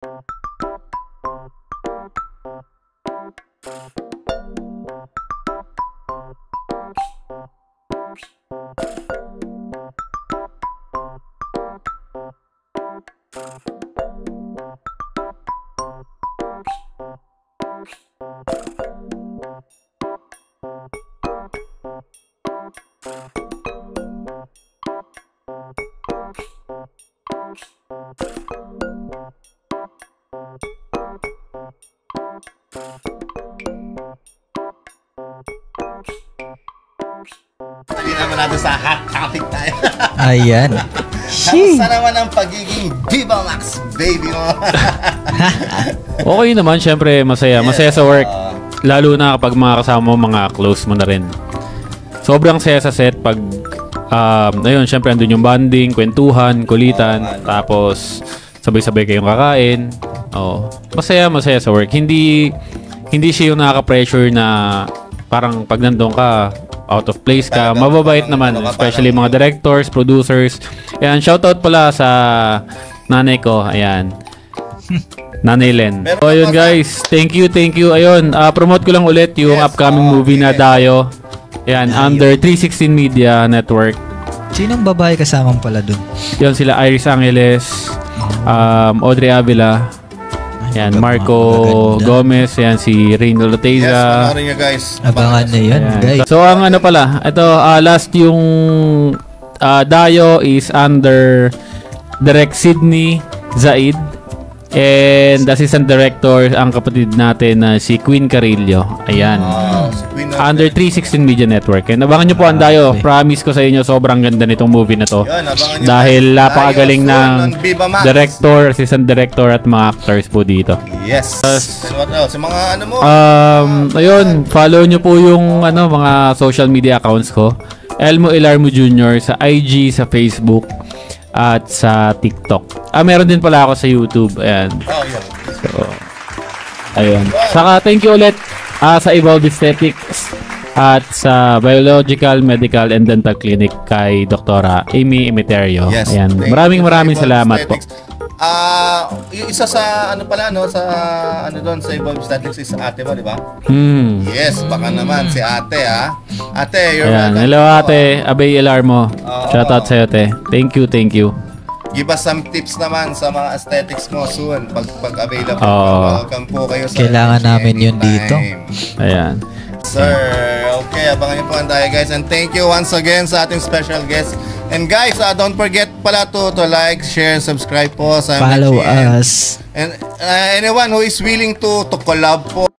Hindi naman natin sa hot topic tayo. Ayan. Kamusta naman ang pagiging Viva Max baby mo? Okay naman, syempre masaya. Masaya sa work. Lalo na kapag mga kasama mo, mga close mo na rin. Sobrang saya sa set pag ayun, syempre andun yung bonding, kwentuhan, kulitan, tapos sabay-sabay kayong kakain. Masaya sa work. Hindi siya yung nakaka-pressure na parang pag nandun ka, out of place ka. Mababait naman, especially mga directors, producers. Ayan, shoutout pala sa nanay ko. Ayan. Nanay Len. So, ayun guys. Thank you. Ayun, promote ko lang ulit yung upcoming movie na Dayo. Ayan, under 316 Media Network. Sinong babae kasamang pala dun? Yun sila Iris Angeles, Audrey Avila, yan, Marco Gomez, yan si Reynald Oteiza. Yes, panoorin nyo guys. Abangan na yan, guys. So, ang ano pala, ito, last yung Dayo is under Direct Sydney Zaid. And assistant director, ang kapatid natin na si Queen Carillo. Ayan. Si Queen under 316 Media Network. And abangan nyo po ang Dayo. Promise ko sa inyo, sobrang ganda nitong movie na to. Yun, abangan nyo Dahil napakagaling ng Viva Max. director, assistant director at mga actors po dito. Yes. And what else? Yung mga ano mo? Ayun, follow nyo po yung mga social media accounts ko. Elmo Ilarmo Jr. sa IG, sa Facebook, at sa TikTok. Meron din pala ako sa YouTube. Ayan. Yeah. So, ayun. Saka thank you ulit sa Evolve Aesthetics at sa Biological, Medical, and Dental Clinic kay Dr. Amy Emeterio. Yes. Ayan. Maraming salamat po. Yung isa sa sa doon sa Evolve Aesthetics is ate mo, di ba? Yes, baka naman si ate Ate, you're welcome. Hello ate, Abay Ilarmo. Shoutout sa'yo ate. Thank you. Give us some tips naman sa mga aesthetics mo soon pag available. Welcome po kayo sa kailangan namin yun dito. Ayan. Sir, okay, abangan niyo po ang tayo guys, and thank you once again sa ating special guest. And guys, don't forget pala to like, share, subscribe po sa follow us. And anyone who is willing to collab po